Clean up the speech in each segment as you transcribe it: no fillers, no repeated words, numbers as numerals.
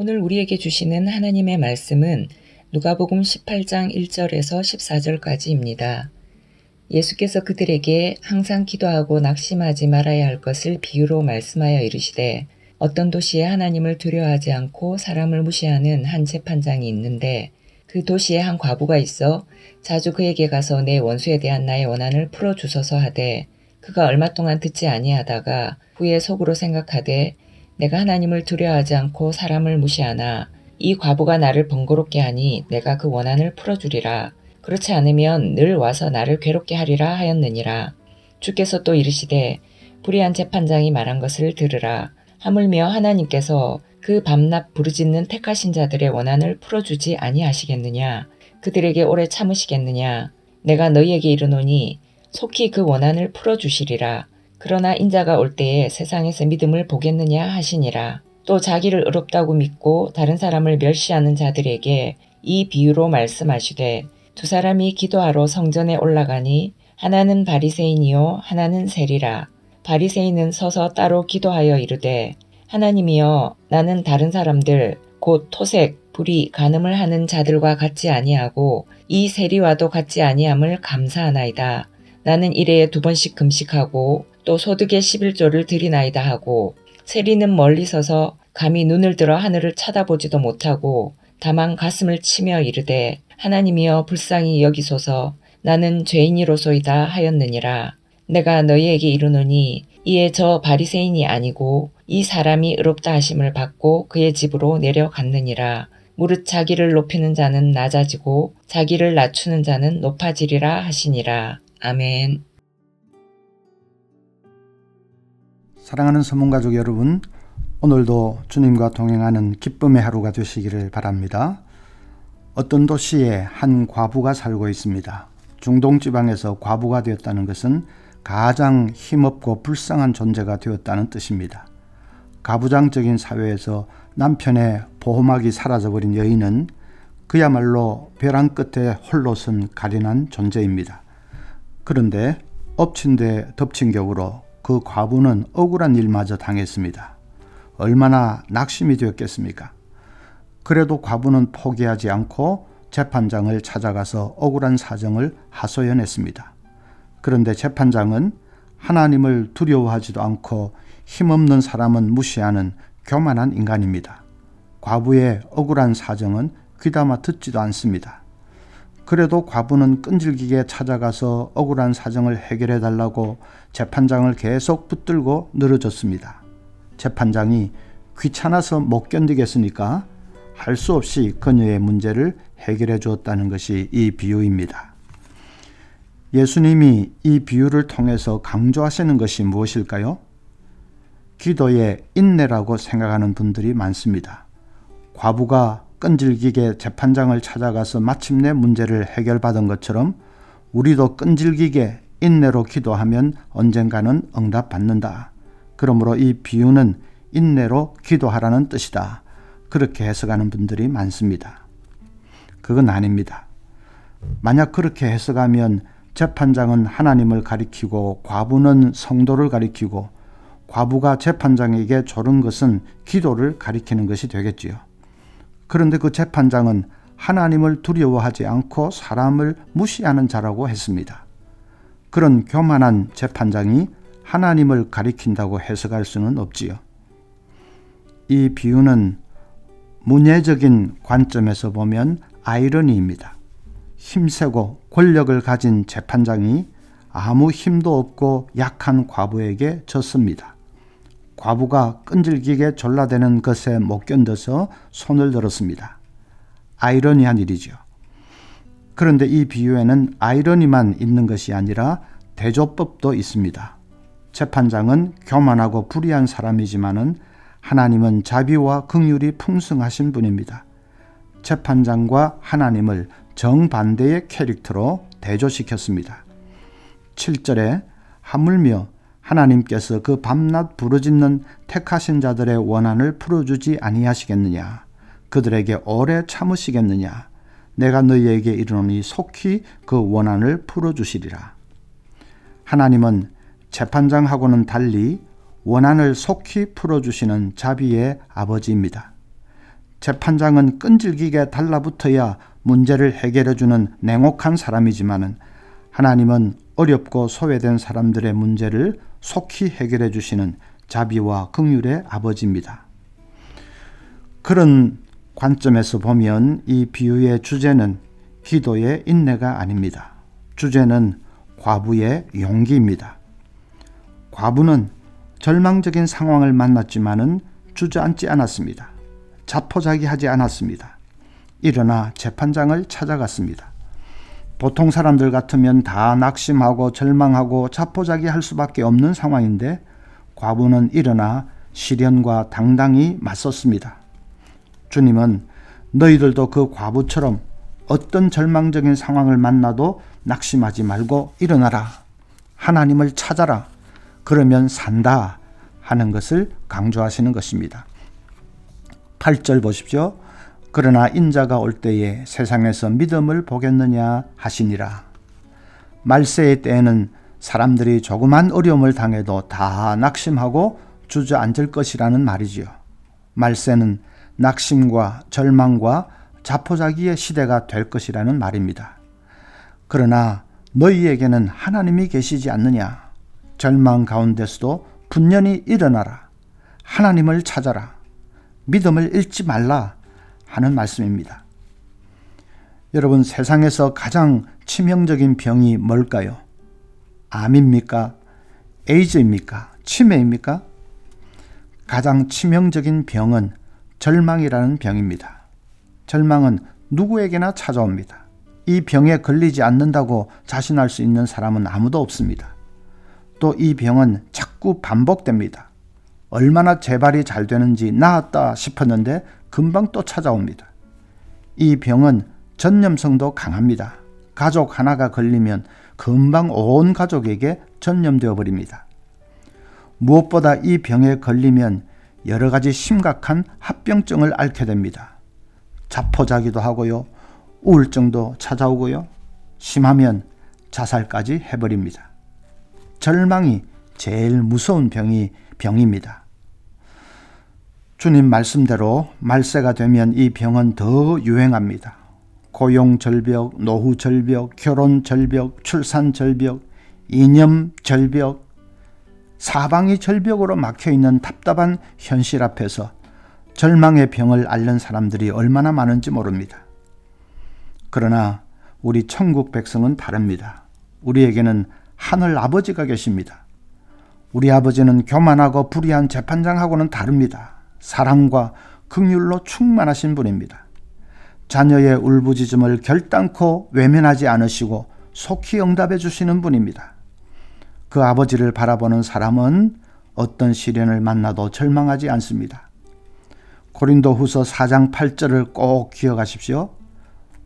오늘 우리에게 주시는 하나님의 말씀은 누가복음 18장 1절에서 14절까지입니다. 예수께서 그들에게 항상 기도하고 낙심하지 말아야 할 것을 비유로 말씀하여 이르시되 어떤 도시에 하나님을 두려워하지 않고 사람을 무시하는 한 재판장이 있는데 그 도시에 한 과부가 있어 자주 그에게 가서 내 원수에 대한 나의 원한을 풀어주소서 하되 그가 얼마 동안 듣지 아니하다가 후에 속으로 생각하되 내가 하나님을 두려워하지 않고 사람을 무시하나 이 과부가 나를 번거롭게 하니 내가 그 원한을 풀어주리라. 그렇지 않으면 늘 와서 나를 괴롭게 하리라 하였느니라. 주께서 또 이르시되 불의한 재판장이 말한 것을 들으라. 하물며 하나님께서 그 밤낮 부르짖는 택하신 자들의 원한을 풀어주지 아니하시겠느냐. 그들에게 오래 참으시겠느냐. 내가 너희에게 이르노니 속히 그 원한을 풀어주시리라. 그러나 인자가 올 때에 세상에서 믿음을 보겠느냐 하시니라. 또 자기를 의롭다고 믿고 다른 사람을 멸시하는 자들에게 이 비유로 말씀하시되 두 사람이 기도하러 성전에 올라가니 하나는 바리새인이요 하나는 세리라. 바리새인은 서서 따로 기도하여 이르되 하나님이여 나는 다른 사람들 곧 토색, 불의, 간음을 하는 자들과 같지 아니하고 이 세리와도 같지 아니함을 감사하나이다. 나는 일해에 2번씩 금식하고 또 소득의 11조를 드리나이다 하고 세리는 멀리 서서 감히 눈을 들어 하늘을 쳐다보지도 못하고 다만 가슴을 치며 이르되 하나님이여 불쌍히 여기소서 나는 죄인이로소이다 하였느니라. 내가 너희에게 이르노니 이에 저 바리새인이 아니고 이 사람이 의롭다 하심을 받고 그의 집으로 내려갔느니라. 무릇 자기를 높이는 자는 낮아지고 자기를 낮추는 자는 높아지리라 하시니라. 아멘. 사랑하는 성문가족 여러분, 오늘도 주님과 동행하는 기쁨의 하루가 되시기를 바랍니다. 어떤 도시에 한 과부가 살고 있습니다. 중동 지방에서 과부가 되었다는 것은 가장 힘없고 불쌍한 존재가 되었다는 뜻입니다. 가부장적인 사회에서 남편의 보호막이 사라져버린 여인은 그야말로 벼랑 끝에 홀로 선 가련한 존재입니다. 그런데 엎친 데 덮친 격으로 그 과부는 억울한 일마저 당했습니다. 얼마나 낙심이 되었겠습니까? 그래도 과부는 포기하지 않고 재판장을 찾아가서 억울한 사정을 하소연했습니다. 그런데 재판장은 하나님을 두려워하지도 않고 힘없는 사람은 무시하는 교만한 인간입니다. 과부의 억울한 사정은 귀담아 듣지도 않습니다. 그래도 과부는 끈질기게 찾아가서 억울한 사정을 해결해 달라고 재판장을 계속 붙들고 늘어졌습니다. 재판장이 귀찮아서 못 견디겠으니까 할 수 없이 그녀의 문제를 해결해 주었다는 것이 이 비유입니다. 예수님이 이 비유를 통해서 강조하시는 것이 무엇일까요? 기도의 인내라고 생각하는 분들이 많습니다. 과부가 끈질기게 재판장을 찾아가서 마침내 문제를 해결받은 것처럼 우리도 끈질기게 인내로 기도하면 언젠가는 응답받는다. 그러므로 이 비유는 인내로 기도하라는 뜻이다. 그렇게 해석하는 분들이 많습니다. 그건 아닙니다. 만약 그렇게 해석하면 재판장은 하나님을 가리키고 과부는 성도를 가리키고 과부가 재판장에게 조른 것은 기도를 가리키는 것이 되겠지요. 그런데 그 재판장은 하나님을 두려워하지 않고 사람을 무시하는 자라고 했습니다. 그런 교만한 재판장이 하나님을 가리킨다고 해석할 수는 없지요. 이 비유는 문예적인 관점에서 보면 아이러니입니다. 힘세고 권력을 가진 재판장이 아무 힘도 없고 약한 과부에게 졌습니다. 과부가 끈질기게 졸라대는 것에 못 견뎌서 손을 들었습니다. 아이러니한 일이죠. 그런데 이 비유에는 아이러니만 있는 것이 아니라 대조법도 있습니다. 재판장은 교만하고 불의한 사람이지만은 하나님은 자비와 긍휼이 풍성하신 분입니다. 재판장과 하나님을 정반대의 캐릭터로 대조시켰습니다. 7절에 하물며 하나님께서 그 밤낮 부르짖는 택하신 자들의 원한을 풀어주지 아니하시겠느냐. 그들에게 오래 참으시겠느냐. 내가 너희에게 이르노니 속히 그 원한을 풀어주시리라. 하나님은 재판장하고는 달리 원한을 속히 풀어주시는 자비의 아버지입니다. 재판장은 끈질기게 달라붙어야 문제를 해결해주는 냉혹한 사람이지만은 하나님은 어렵고 소외된 사람들의 문제를 속히 해결해 주시는 자비와 긍휼의 아버지입니다. 그런 관점에서 보면 이 비유의 주제는 기도의 인내가 아닙니다. 주제는 과부의 용기입니다. 과부는 절망적인 상황을 만났지만은 주저앉지 않았습니다. 자포자기하지 않았습니다. 일어나 재판장을 찾아갔습니다. 보통 사람들 같으면 다 낙심하고 절망하고 자포자기할 수밖에 없는 상황인데 과부는 일어나 시련과 당당히 맞섰습니다. 주님은 너희들도 그 과부처럼 어떤 절망적인 상황을 만나도 낙심하지 말고 일어나라. 하나님을 찾아라. 그러면 산다 하는 것을 강조하시는 것입니다. 8절 보십시오. 그러나 인자가 올 때에 세상에서 믿음을 보겠느냐 하시니라. 말세의 때에는 사람들이 조그만 어려움을 당해도 다 낙심하고 주저앉을 것이라는 말이지요. 말세는 낙심과 절망과 자포자기의 시대가 될 것이라는 말입니다. 그러나 너희에게는 하나님이 계시지 않느냐. 절망 가운데서도 분연히 일어나라. 하나님을 찾아라. 믿음을 잃지 말라 하는 말씀입니다. 여러분, 세상에서 가장 치명적인 병이 뭘까요? 암입니까? 에이즈입니까? 치매입니까? 가장 치명적인 병은 절망이라는 병입니다. 절망은 누구에게나 찾아옵니다. 이 병에 걸리지 않는다고 자신할 수 있는 사람은 아무도 없습니다. 또 이 병은 자꾸 반복됩니다. 얼마나 재발이 잘 되는지 나았다 싶었는데 금방 또 찾아옵니다. 이 병은 전염성도 강합니다. 가족 하나가 걸리면 금방 온 가족에게 전염되어 버립니다. 무엇보다 이 병에 걸리면 여러 가지 심각한 합병증을 앓게 됩니다. 자포자기도 하고요. 우울증도 찾아오고요. 심하면 자살까지 해버립니다. 절망이 제일 무서운 병입니다. 주님 말씀대로 말세가 되면 이 병은 더 유행합니다. 고용절벽, 노후절벽, 결혼절벽, 출산절벽, 이념절벽, 사방이 절벽으로 막혀있는 답답한 현실 앞에서 절망의 병을 앓는 사람들이 얼마나 많은지 모릅니다. 그러나 우리 천국 백성은 다릅니다. 우리에게는 하늘 아버지가 계십니다. 우리 아버지는 교만하고 불의한 재판장하고는 다릅니다. 사랑과 긍휼로 충만하신 분입니다. 자녀의 울부짖음을 결단코 외면하지 않으시고 속히 응답해 주시는 분입니다. 그 아버지를 바라보는 사람은 어떤 시련을 만나도 절망하지 않습니다. 고린도후서 4장 8절을 꼭 기억하십시오.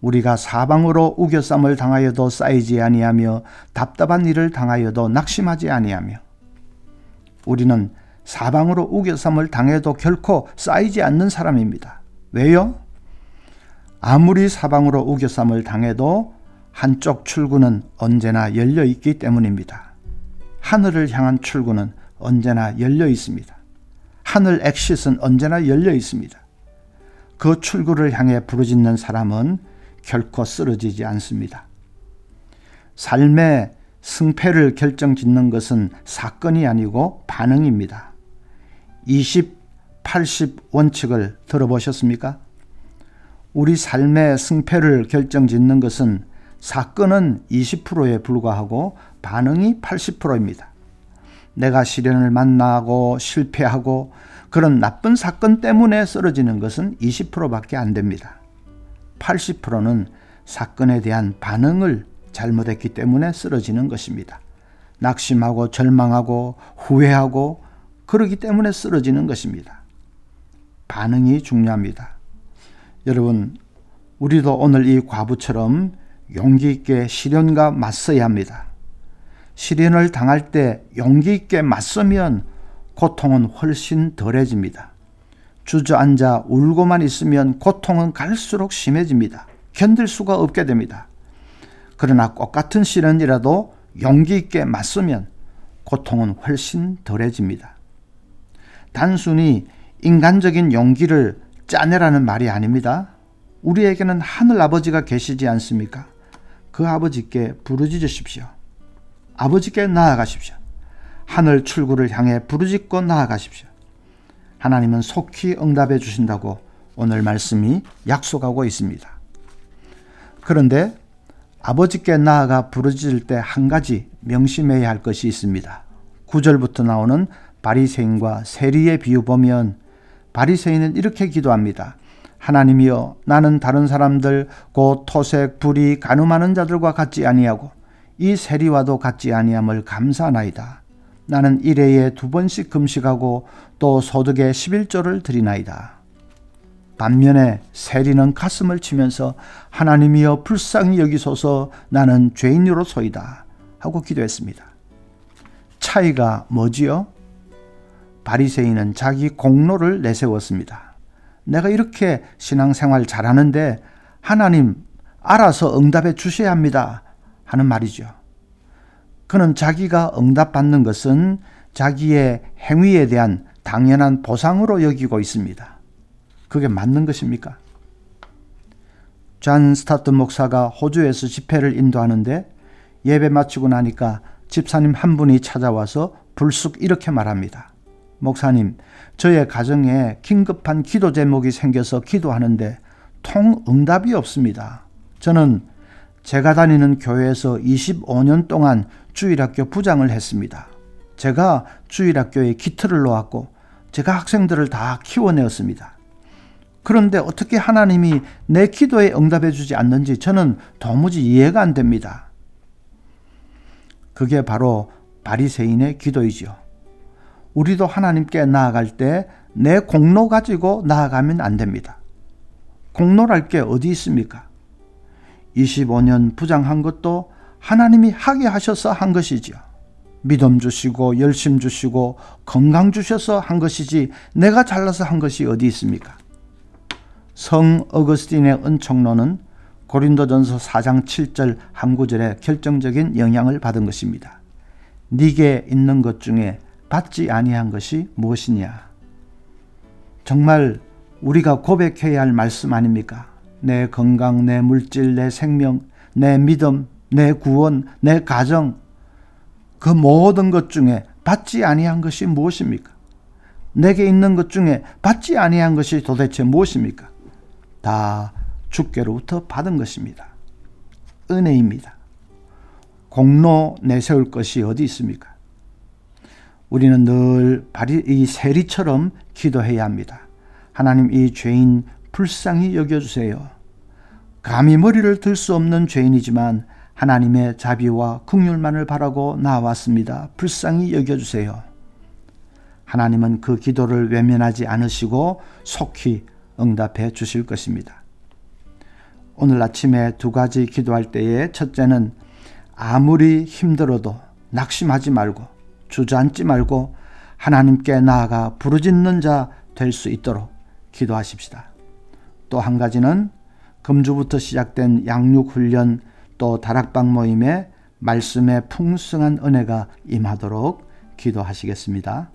우리가 사방으로 우겨쌈을 당하여도 쌓이지 아니하며 답답한 일을 당하여도 낙심하지 아니하며. 우리는 사방으로 우겨쌈을 당해도 결코 쌓이지 않는 사람입니다. 왜요? 아무리 사방으로 우겨쌈을 당해도 한쪽 출구는 언제나 열려 있기 때문입니다. 하늘을 향한 출구는 언제나 열려 있습니다. 하늘 엑싯은 언제나 열려 있습니다. 그 출구를 향해 부르짖는 사람은 결코 쓰러지지 않습니다. 삶의 승패를 결정짓는 것은 사건이 아니고 반응입니다. 20, 80 원칙을 들어보셨습니까? 우리 삶의 승패를 결정짓는 것은 사건은 20%에 불과하고 반응이 80%입니다. 내가 시련을 만나고 실패하고 그런 나쁜 사건 때문에 쓰러지는 것은 20%밖에 안 됩니다. 80%는 사건에 대한 반응을 잘못했기 때문에 쓰러지는 것입니다. 낙심하고 절망하고 후회하고 그러기 때문에 쓰러지는 것입니다. 반응이 중요합니다. 여러분, 우리도 오늘 이 과부처럼 용기 있게 시련과 맞서야 합니다. 시련을 당할 때 용기 있게 맞서면 고통은 훨씬 덜해집니다. 주저앉아 울고만 있으면 고통은 갈수록 심해집니다. 견딜 수가 없게 됩니다. 그러나 똑같은 시련이라도 용기 있게 맞서면 고통은 훨씬 덜해집니다. 단순히 인간적인 용기를 짜내라는 말이 아닙니다. 우리에게는 하늘 아버지가 계시지 않습니까? 그 아버지께 부르짖으십시오. 아버지께 나아가십시오. 하늘 출구를 향해 부르짖고 나아가십시오. 하나님은 속히 응답해 주신다고 오늘 말씀이 약속하고 있습니다. 그런데 아버지께 나아가 부르짖을 때 한 가지 명심해야 할 것이 있습니다. 9절부터 나오는 바리새인과 세리의 비유 보면 바리새인은 이렇게 기도합니다. 하나님이여, 나는 다른 사람들 곧 토색, 불의, 간음하는 자들과 같지 아니하고 이 세리와도 같지 아니함을 감사하나이다. 나는 일회에 2번씩 금식하고 또 소득의 11조를 드리나이다. 반면에 세리는 가슴을 치면서 하나님이여 불쌍히 여기소서, 나는 죄인으로소이다 하고 기도했습니다. 차이가 뭐지요? 바리새인은 자기 공로를 내세웠습니다. 내가 이렇게 신앙생활 잘하는데 하나님 알아서 응답해 주셔야 합니다 하는 말이죠. 그는 자기가 응답받는 것은 자기의 행위에 대한 당연한 보상으로 여기고 있습니다. 그게 맞는 것입니까? 존 스타트 목사가 호주에서 집회를 인도하는데 예배 마치고 나니까 집사님 한 분이 찾아와서 불쑥 이렇게 말합니다. 목사님, 저의 가정에 긴급한 기도 제목이 생겨서 기도하는데 통 응답이 없습니다. 저는 제가 다니는 교회에서 25년 동안 주일학교 부장을 했습니다. 제가 주일학교에 기틀을 놓았고 제가 학생들을 다 키워내었습니다. 그런데 어떻게 하나님이 내 기도에 응답해 주지 않는지 저는 도무지 이해가 안 됩니다. 그게 바로 바리새인의 기도이지요. 우리도 하나님께 나아갈 때 내 공로 가지고 나아가면 안 됩니다. 공로랄 게 어디 있습니까? 25년 부장한 것도 하나님이 하게 하셔서 한 것이지요. 믿음 주시고 열심 주시고 건강 주셔서 한 것이지 내가 잘나서 한 것이 어디 있습니까? 성 어거스틴의 은총론은 고린도전서 4장 7절 한 구절에 결정적인 영향을 받은 것입니다. 네게 있는 것 중에 받지 아니한 것이 무엇이냐? 정말 우리가 고백해야 할 말씀 아닙니까? 내 건강, 내 물질, 내 생명, 내 믿음, 내 구원, 내 가정, 그 모든 것 중에 받지 아니한 것이 무엇입니까? 내게 있는 것 중에 받지 아니한 것이 도대체 무엇입니까? 다 주께로부터 받은 것입니다. 은혜입니다. 공로 내세울 것이 어디 있습니까? 우리는 늘 이 세리처럼 기도해야 합니다. 하나님, 이 죄인 불쌍히 여겨주세요. 감히 머리를 들 수 없는 죄인이지만 하나님의 자비와 긍휼만을 바라고 나왔습니다. 불쌍히 여겨주세요. 하나님은 그 기도를 외면하지 않으시고 속히 응답해 주실 것입니다. 오늘 아침에 2가지 기도할 때에 첫째는 아무리 힘들어도 낙심하지 말고 주저앉지 말고 하나님께 나아가 부르짖는 자 될 수 있도록 기도하십시다. 또 한 가지는 금주부터 시작된 양육훈련 또 다락방 모임에 말씀의 풍성한 은혜가 임하도록 기도하시겠습니다.